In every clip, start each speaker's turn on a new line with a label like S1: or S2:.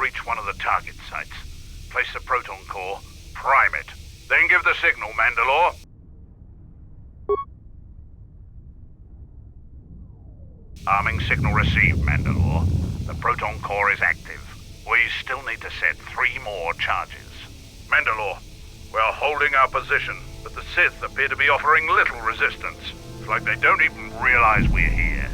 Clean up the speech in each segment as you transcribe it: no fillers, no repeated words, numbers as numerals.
S1: reach one of the target sites. Place the proton core, prime it, then give the signal, Mandalore. Arming signal received, Mandalore. The proton core is active. We still need to set 3 more charges. Mandalore, we're holding our position, but the Sith appear to be offering little resistance. It's like they don't even realize we're here.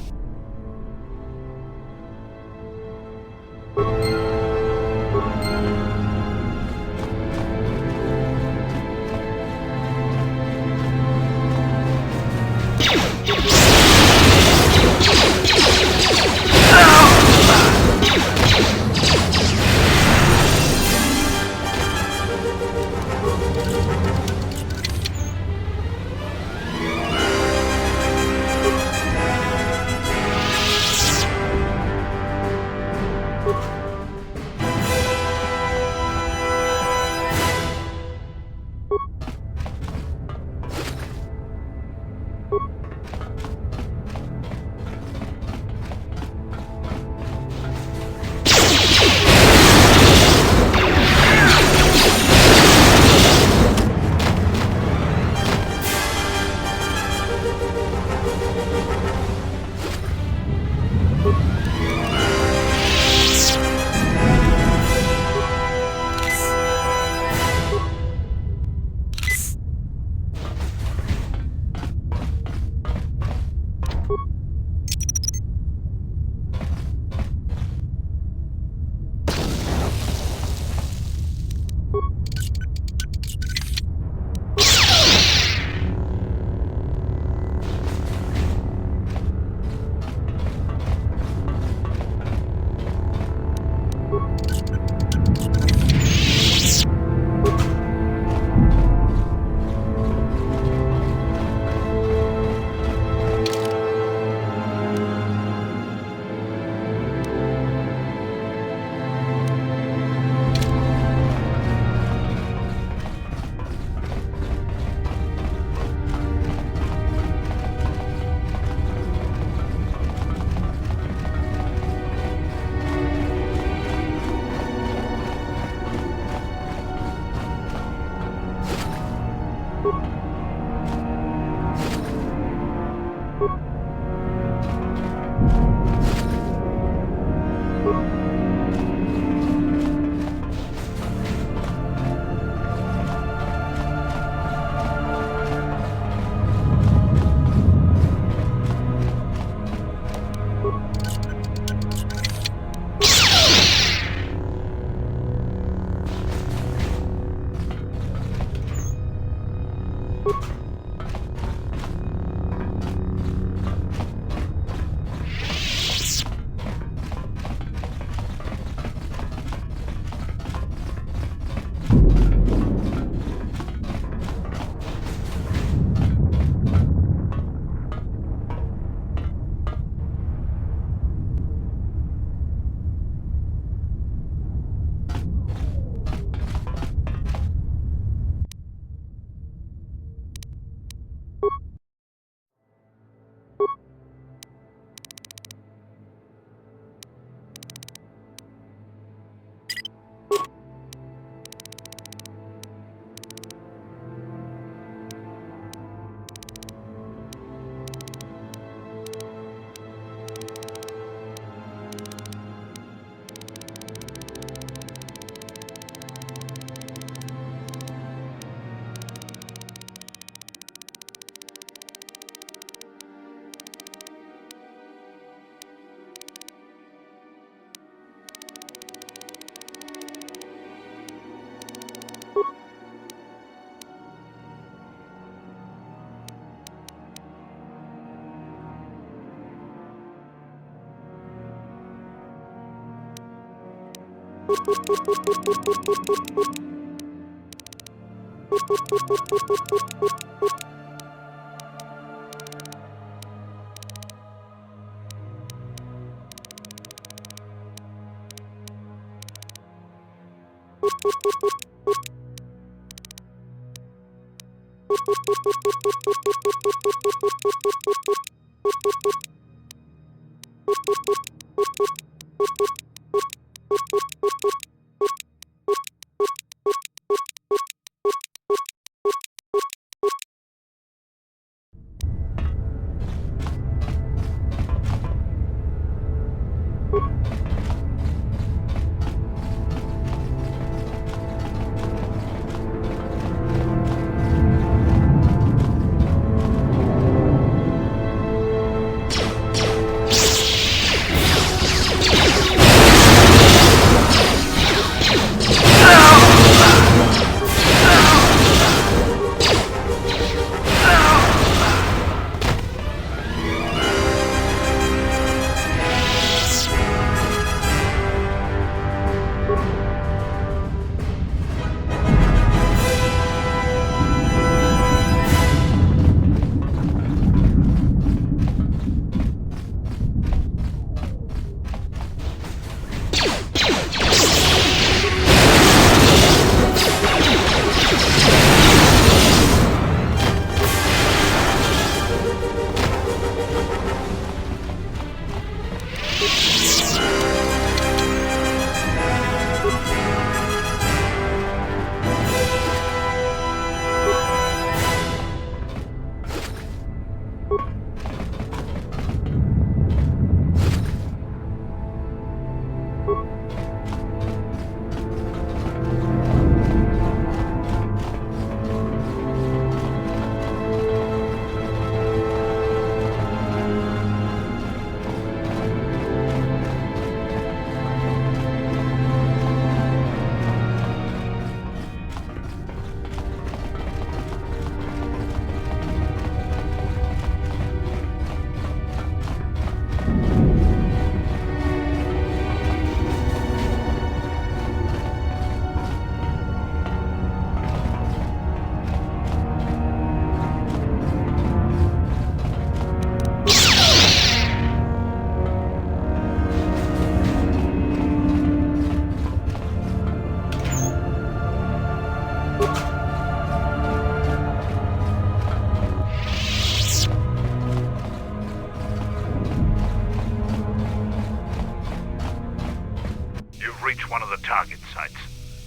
S1: sites.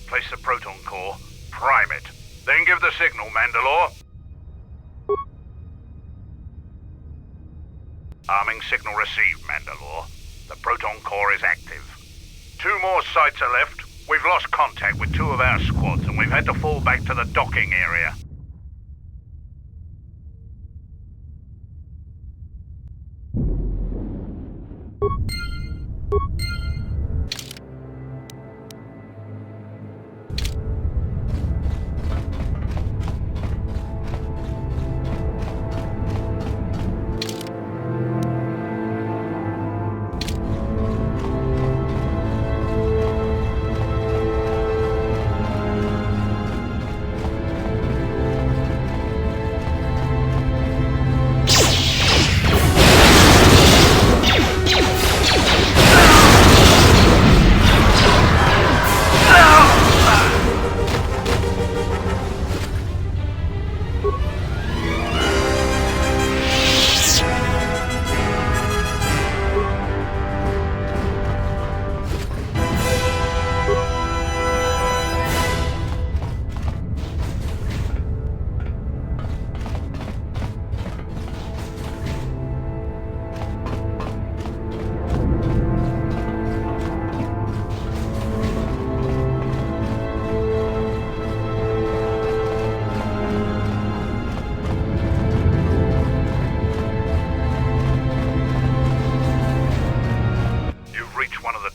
S1: Place the proton core, prime it, then give the signal, Mandalore. Arming signal received, Mandalore. The proton core is active. 2 more sites are left. We've lost contact with 2 of our squads, and we've had to fall back to the docking area.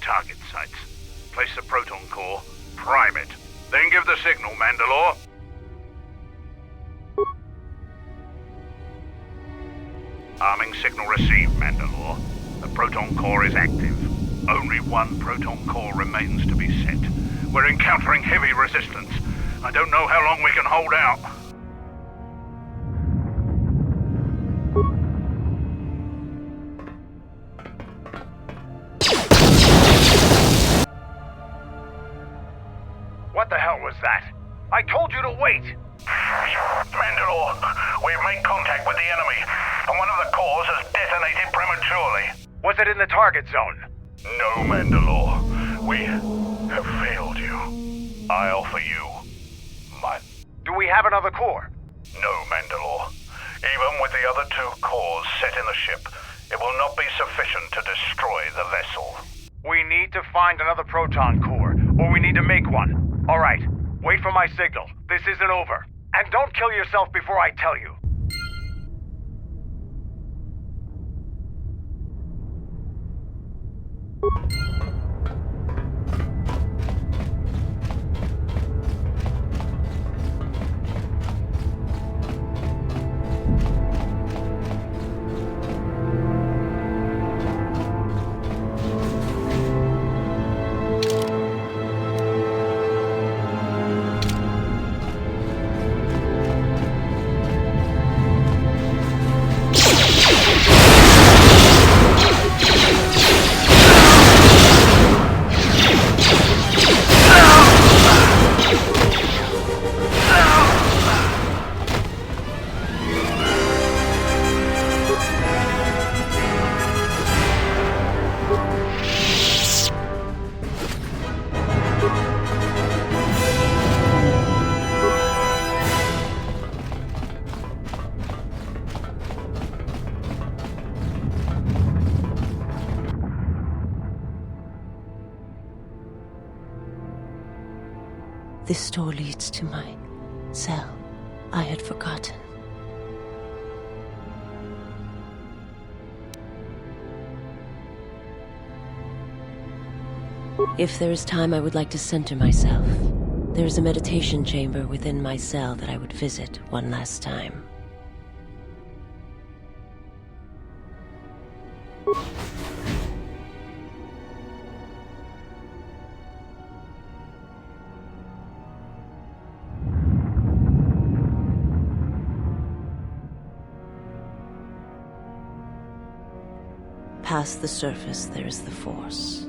S1: Target sites. Place the proton core, prime it, then give the signal, Mandalore. Arming signal received, Mandalore. The proton core is active. Only 1 proton core remains to be set. We're encountering heavy resistance. I don't know how long we can hold out.
S2: What the hell was that? I told you to wait!
S1: Mandalore, we've made contact with the enemy, and one of the cores has detonated prematurely.
S2: Was it in the target zone?
S1: No, Mandalore. We have failed you. I offer you my...
S2: Do we have another core?
S1: No, Mandalore. Even with the other 2 cores set in the ship, it will not be sufficient to destroy the vessel.
S2: We need to find another proton core, or we need to make one. All right, wait for my signal. This isn't over. And don't kill yourself before I tell you.
S3: This door leads to my cell. I had forgotten. If there is time, I would like to center myself. There is a meditation chamber within my cell that I would visit one last time. Past the surface, there is the Force.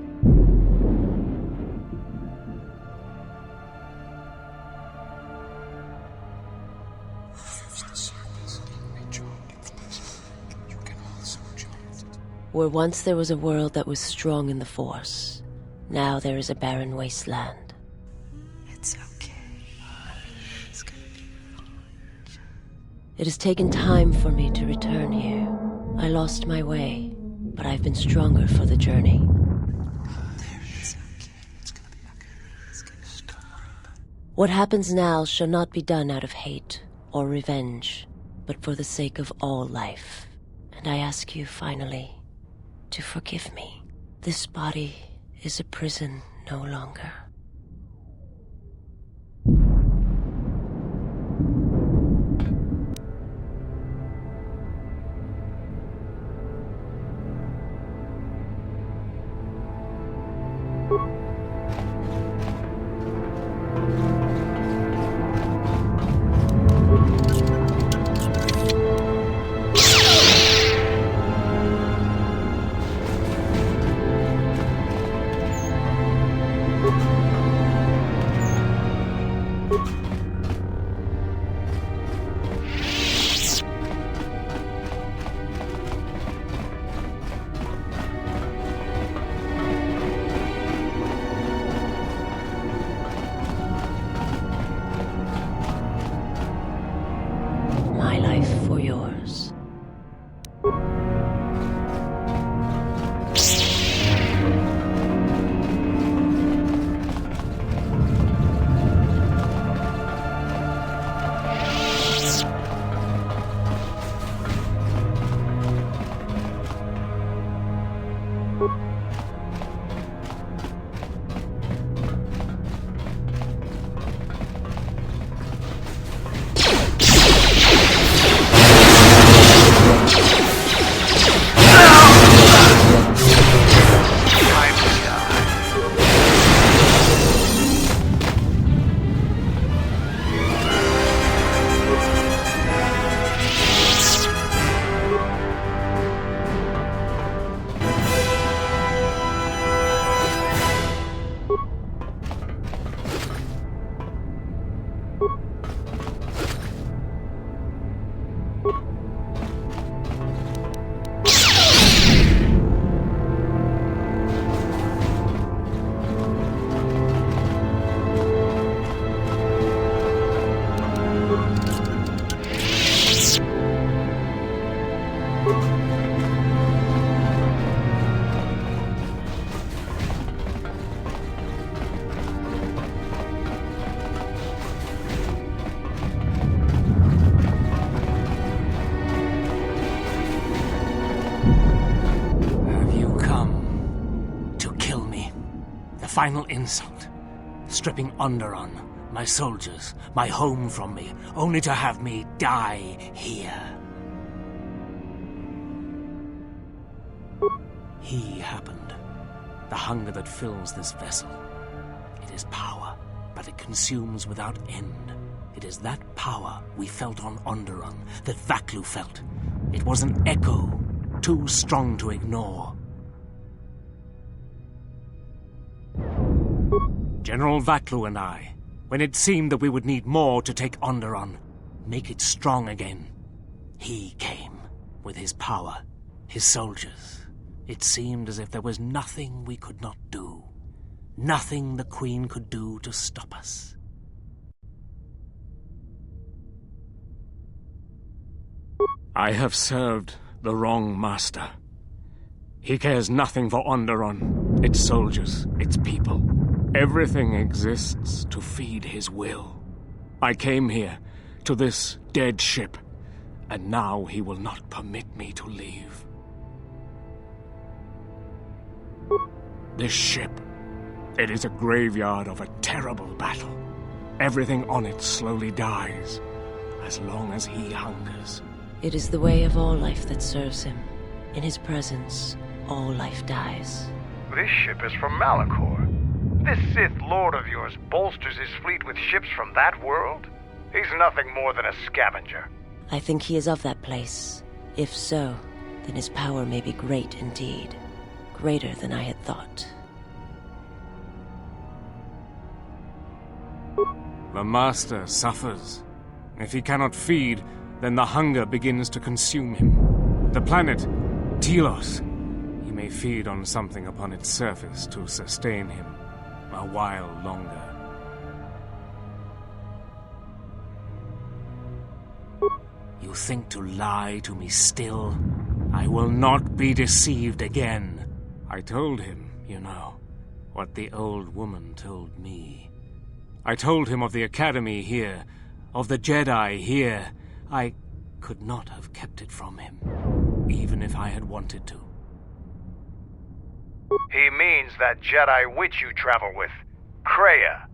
S3: Where once there was a world that was strong in the Force, now there is a barren wasteland, It has taken time for me to return here. I lost my way, but I've been stronger for the journey. What happens now shall not be done out of hate or revenge, but for the sake of all life. And I ask you, finally, to forgive me. This body is a prison no longer. My life for yours.
S4: Final insult. Stripping Onderon, my soldiers, my home from me, only to have me die here. He happened. The hunger that fills this vessel. It is power, but it consumes without end. It is that power we felt on Onderon, that Vaklu felt. It was an echo, too strong to ignore. General Vaklu and I, when it seemed that we would need more to take Onderon, make it strong again, he came with his power, his soldiers. It seemed as if there was nothing we could not do, nothing the Queen could do to stop us. I have served the wrong master. He cares nothing for Onderon, its soldiers, its people. Everything exists to feed his will. I came here, to this dead ship, and now he will not permit me to leave. This ship, it is a graveyard of a terrible battle. Everything on it slowly dies, as long as he hungers.
S3: It is the way of all life that serves him. In his presence, all life dies.
S2: This ship is from Malachor. This Sith Lord of yours bolsters his fleet with ships from that world? He's nothing more than a scavenger.
S3: I think he is of that place. If so, then his power may be great indeed. Greater than I had thought.
S4: The Master suffers. If he cannot feed, then the hunger begins to consume him. The planet, Telos, he may feed on something upon its surface to sustain him a while longer. You think to lie to me still? I will not be deceived again. I told him, you know, what the old woman told me. I told him of the Academy here, of the Jedi here. I could not have kept it from him, even if I had wanted to.
S2: He means that Jedi witch you travel with, Kreia.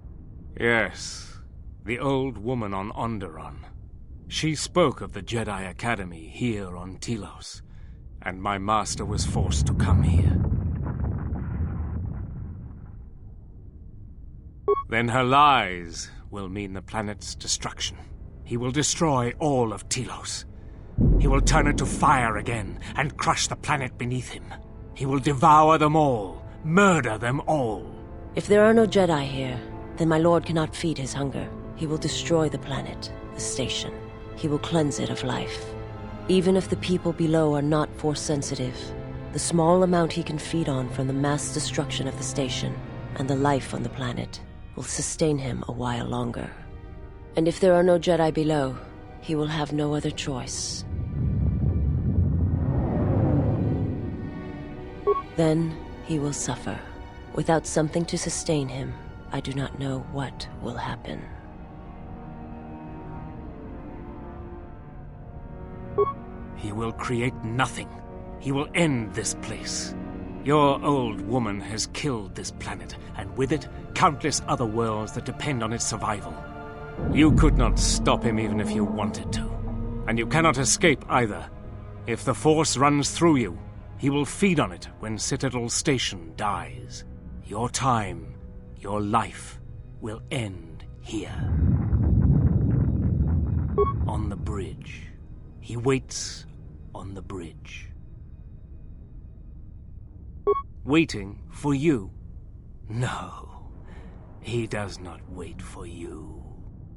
S4: Yes, the old woman on Onderon. She spoke of the Jedi Academy here on Telos, and my master was forced to come here. Then her lies will mean the planet's destruction. He will destroy all of Telos. He will turn it to fire again and crush the planet beneath him. He will devour them all, murder them all.
S3: If there are no Jedi here, then my lord cannot feed his hunger. He will destroy the planet, the station. He will cleanse it of life. Even if the people below are not Force-sensitive, the small amount he can feed on from the mass destruction of the station and the life on the planet will sustain him a while longer. And if there are no Jedi below, he will have no other choice. Then he will suffer. Without something to sustain him, I do not know what will happen.
S4: He will create nothing. He will end this place. Your old woman has killed this planet, and with it, countless other worlds that depend on its survival. You could not stop him even if you wanted to. And you cannot escape either. If the Force runs through you, he will feed on it when Citadel Station dies. Your time, your life, will end here. On the bridge. He waits on the bridge. Waiting for you? No, he does not wait for you.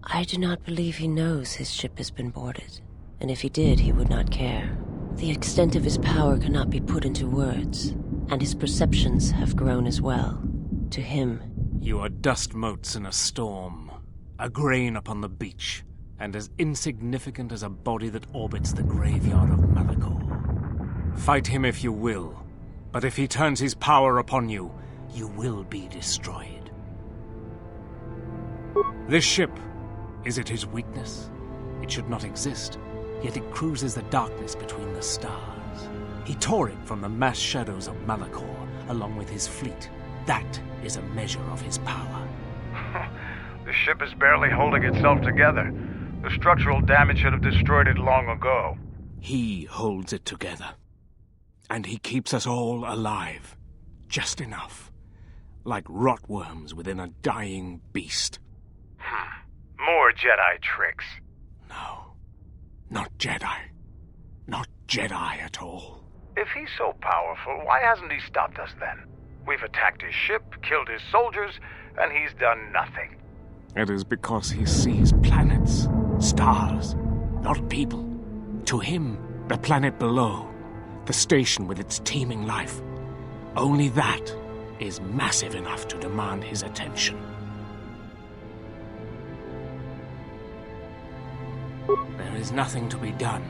S3: I do not believe he knows his ship has been boarded, and if he did, he would not care. The extent of his power cannot be put into words, and his perceptions have grown as well. To him,
S4: you are dust motes in a storm, a grain upon the beach, and as insignificant as a body that orbits the graveyard of Malachor. Fight him if you will, but if he turns his power upon you, you will be destroyed. This ship, is it his weakness? It should not exist, yet it cruises the darkness between the stars. He tore it from the mass shadows of Malachor, along with his fleet. That is a measure of his power.
S2: The ship is barely holding itself together. The structural damage should have destroyed it long ago.
S4: He holds it together. And he keeps us all alive. Just enough. Like rotworms within a dying beast.
S2: More Jedi tricks.
S4: No. Not Jedi. Not Jedi at all.
S2: If he's so powerful, why hasn't he stopped us then? We've attacked his ship, killed his soldiers, and he's done nothing.
S4: It is because he sees planets, stars, not people. To him, the planet below, the station with its teeming life, only that is massive enough to demand his attention. There is nothing to be done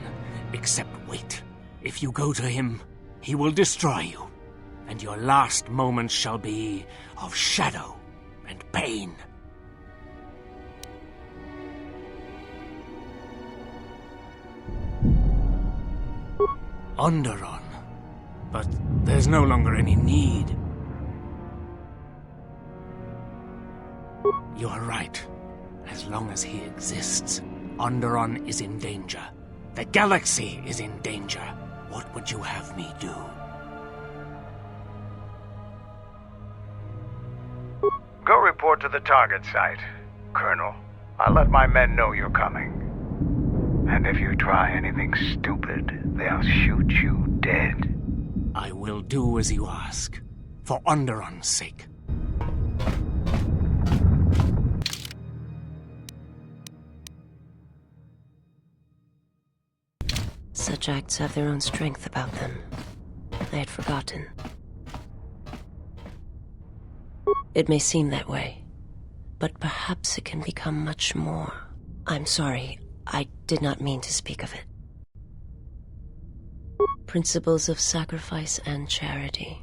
S4: except wait. If you go to him, he will destroy you, and your last moments shall be of shadow and pain. Onderon. But there's no longer any need. You are right. As long as he exists, Onderon is in danger. The galaxy is in danger. What would you have me do?
S2: Go report to the target site, Colonel. I'll let my men know you're coming. And if you try anything stupid, they'll shoot you dead.
S4: I will do as you ask, for Onderon's sake.
S3: such acts have their own strength about them. I had forgotten. It may seem that way, but perhaps it can become much more. I'm sorry, I did not mean to speak of it. Principles of sacrifice and charity.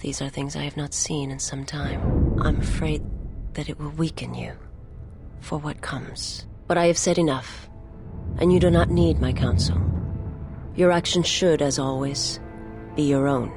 S3: These are things I have not seen in some time. I'm afraid that it will weaken you for what comes. But I have said enough, and you do not need my counsel. Your actions should, as always, be your own.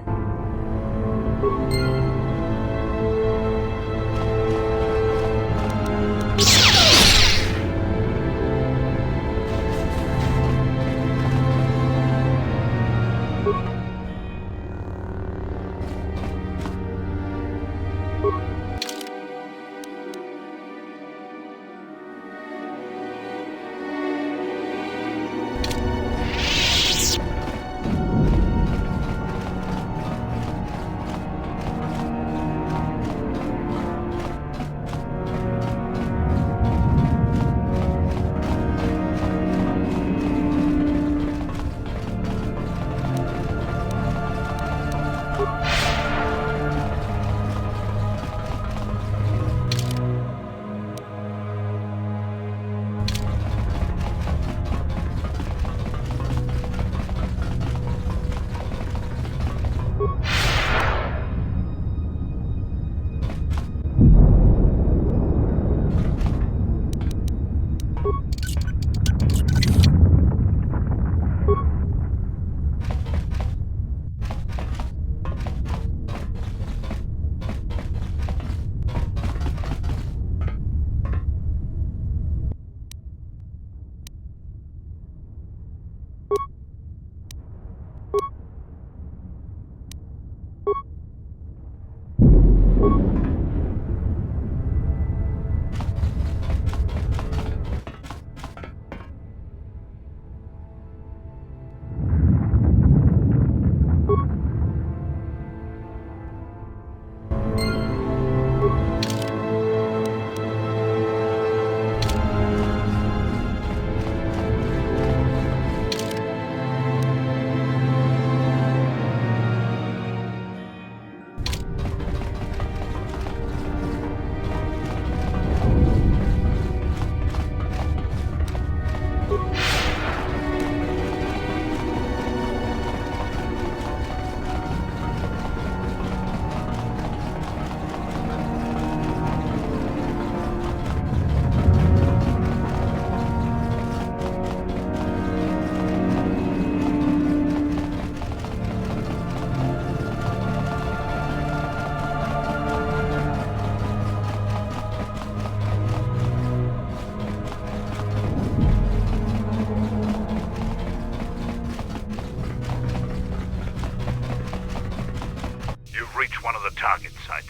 S1: One of the target sites.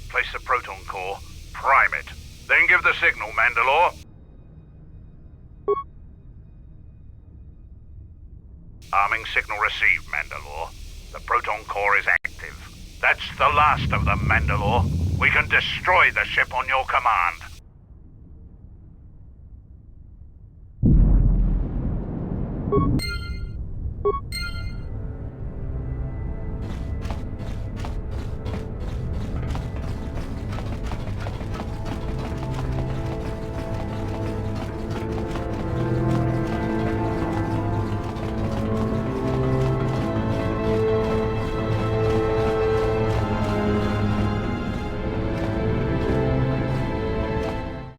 S1: Place the proton core, prime it, then give the signal, Mandalore. Arming signal received, Mandalore. The proton core is active. That's the last of them, Mandalore. We can destroy the ship on your command.